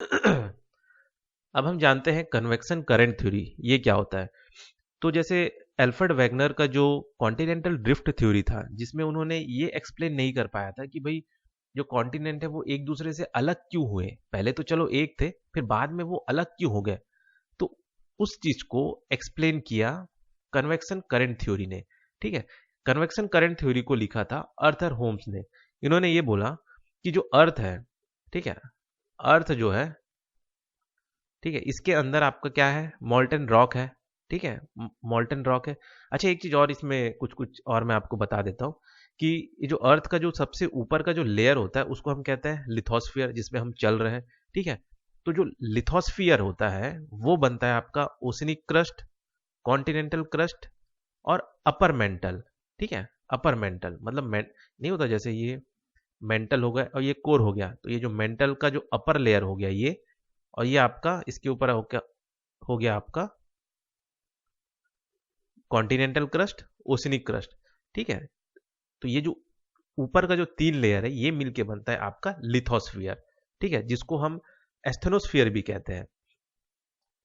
अब हम जानते हैं कन्वेक्शन करंट थ्योरी ये क्या होता है। तो जैसे एल्फ्रेड वैगनर का जो कॉन्टिनेंटल ड्रिफ्ट थ्योरी था, जिसमें उन्होंने ये एक्सप्लेन नहीं कर पाया था कि भाई जो कॉन्टिनेंट है वो एक दूसरे से अलग क्यों हुए। पहले तो चलो एक थे, फिर बाद में वो अलग क्यों हो गए। तो उस चीज को एक्सप्लेन किया कन्वेक्शन करंट थ्योरी ने। ठीक है, कन्वेक्शन करंट थ्योरी को लिखा था अर्थर होम्स ने। इन्होंने ये बोला कि जो अर्थ है, ठीक है, अर्थ जो है, ठीक है, इसके अंदर आपका क्या है, मॉल्टन रॉक है। ठीक है, मॉल्टन रॉक है। अच्छा, एक चीज और इसमें कुछ कुछ और मैं आपको बता देता हूँ कि ये जो अर्थ का जो सबसे ऊपर का जो लेयर होता है उसको हम कहते हैं लिथोस्फियर, जिसमें हम चल रहे हैं। ठीक है, तो जो लिथोस्फियर होता है वो बनता है आपका ओशनिक क्रस्ट, कॉन्टिनेंटल क्रस्ट और अपर मेंटल। ठीक है, अपर मेंटल मतलब नहीं होता, जैसे ये मेंटल हो गया और ये कोर हो गया, तो ये जो मेंटल का जो अपर लेयर हो गया ये, और ये आपका इसके ऊपर हो गया आपका कॉन्टिनेंटल क्रस्ट, ओशनिक क्रस्ट। ठीक है, तो ये जो ऊपर का जो तीन लेयर है ये मिलके बनता है आपका लिथोस्फियर। ठीक है, जिसको हम एस्थेनोस्फियर भी कहते हैं।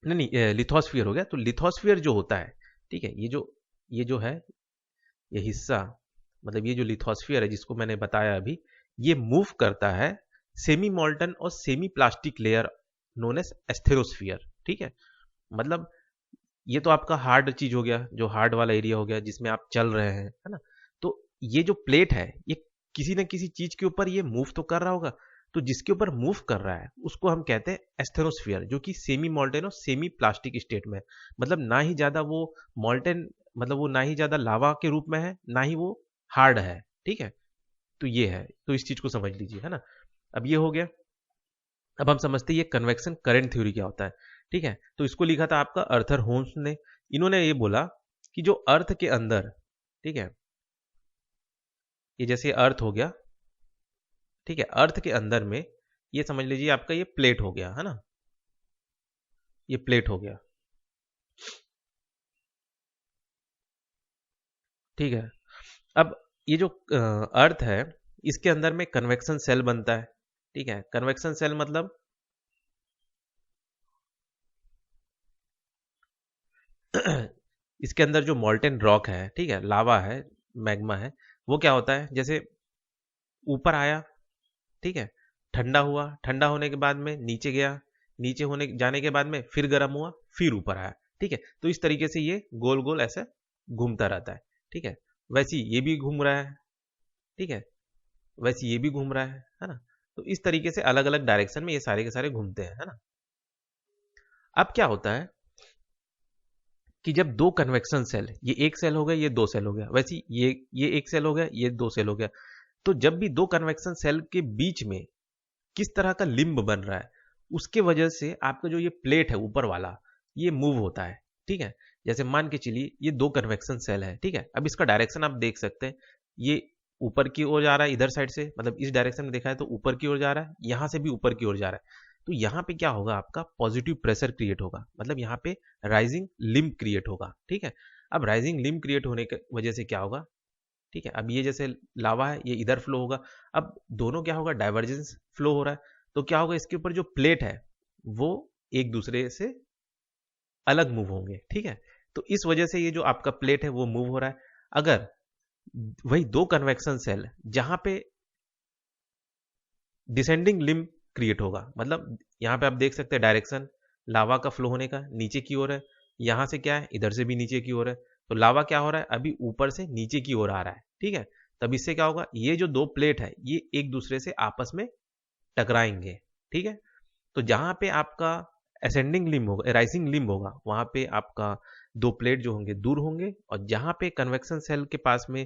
नहीं नहीं, लिथोस्फियर हो गया। तो लिथोस्फियर जो होता है, ठीक है, ये जो है, ये हिस्सा, मतलब ये जो लिथोस्फियर है जिसको मैंने बताया अभी, ये मूव करता है सेमी मोल्टन और semi plastic layer known as asthenosphere. ठीक है, मतलब ये तो आपका हार्ड चीज हो गया, जो हार्ड वाला एरिया हो गया जिसमें आप चल रहे हैं, है ना। तो ये जो प्लेट है ये किसी न किसी चीज के ऊपर ये मूव तो कर रहा होगा। तो जिसके ऊपर मूव कर रहा है उसको हम कहते हैं एस्थेनोस्फियर, जो कि सेमी मॉल्टेन और सेमी प्लास्टिक स्टेट में है। मतलब ना ही ज्यादा वो मॉल्टेन, मतलब वो ना ही ज्यादा लावा के रूप में है, ना ही वो हार्ड है। ठीक है, तो ये है, तो इस चीज को समझ लीजिए, है ना। अब ये हो गया। अब हम समझते हैं ये कन्वेक्शन करंट थ्योरी क्या होता है। ठीक है, तो इसको लिखा था आपका अर्थर होम्स ने। इन्होंने ये बोला कि जो अर्थ के अंदर, ठीक है, ये जैसे अर्थ हो गया, ठीक है, अर्थ के अंदर में ये समझ लीजिए आपका ये प्लेट हो गया, है ना, ये प्लेट हो गया। ठीक है, अब ये जो अर्थ है इसके अंदर में कन्वेक्शन सेल बनता है। ठीक है, कन्वेक्शन सेल मतलब इसके अंदर जो मॉल्टेन रॉक है, ठीक है, लावा है, मैग्मा है, वो क्या होता है, जैसे ऊपर आया, ठीक है, ठंडा हुआ, ठंडा होने के बाद में नीचे गया, नीचे होने जाने के बाद में फिर गर्म हुआ, फिर ऊपर आया। ठीक है, तो इस तरीके से ये गोल गोल ऐसे घूमता रहता है। ठीक है, वैसे ये भी घूम रहा है। ठीक है, वैसे ये भी घूम रहा है ना। तो इस तरीके से अलग अलग डायरेक्शन में ये सारे के सारे घूमते हैं, है ना। अब क्या होता है कि जब दो कन्वेक्शन सेल, ये एक सेल हो गया, ये दो सेल हो गया, वैसे ये एक सेल हो गया, ये दो सेल हो गया, तो जब भी दो कन्वेक्शन सेल के बीच में किस तरह का लिम्ब बन रहा है, उसके वजह से आपका जो ये प्लेट है ऊपर वाला, ये मूव होता है। ठीक है, जैसे मान के चलिए ये दो कन्वेक्शन सेल है। ठीक है, अब इसका डायरेक्शन आप देख सकते हैं, ये ऊपर की ओर जा रहा है इधर साइड से, मतलब इस डायरेक्शन में देखा है तो ऊपर की ओर जा रहा है, यहां से भी ऊपर की ओर जा रहा है। तो यहाँ पे क्या होगा, आपका पॉजिटिव प्रेशर क्रिएट होगा, मतलब यहाँ पे राइजिंग लिम्ब क्रिएट होगा। ठीक है, अब राइजिंग लिम्ब क्रिएट होने की वजह से क्या होगा, ठीक है, अब ये जैसे लावा है ये इधर फ्लो होगा। अब दोनों क्या होगा, डाइवर्जेंस फ्लो हो रहा है, तो क्या होगा, इसके ऊपर जो प्लेट है वो एक दूसरे से अलग मूव होंगे। ठीक है, तो इस वजह से ये जो आपका प्लेट है वो मूव हो रहा है। अगर वही दो कन्वेक्शन सेल जहां पे डिसेंडिंग लिम्ब क्रिएट होगा, मतलब यहाँ पे आप देख सकते हैं डायरेक्शन लावा का फ्लो होने का नीचे की ओर है, यहाँ से क्या है, इधर से भी नीचे की ओर है। तो लावा क्या हो रहा है, अभी ऊपर से नीचे की ओर आ रहा है। ठीक है, तब इससे क्या होगा, ये जो दो प्लेट है ये एक दूसरे से आपस में टकराएंगे। ठीक है, तो जहां पे आपका असेंडिंग लिम्ब होगा, राइजिंग लिम्ब होगा, वहां पे आपका दो प्लेट जो होंगे दूर होंगे, और जहां पे कन्वेक्शन सेल के पास में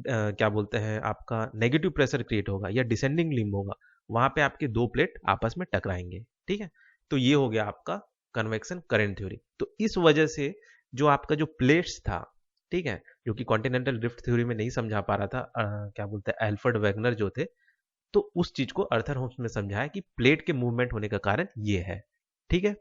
क्या बोलते हैं आपका नेगेटिव प्रेशर क्रिएट होगा या डिसेंडिंग लिम्ब होगा, वहां पे आपके दो प्लेट आपस में टकराएंगे। ठीक है, तो ये हो गया आपका कन्वेक्शन करंट थ्योरी। तो इस वजह से जो आपका जो प्लेट्स था, ठीक है, जो कि कॉन्टिनेंटल ड्रिफ्ट थ्योरी में नहीं समझा पा रहा था, क्या बोलते हैं एल्फ्रेड वैगनर जो थे, तो उस चीज को अर्थर होम्स ने समझाया कि प्लेट के मूवमेंट होने का कारण ये है। ठीक है,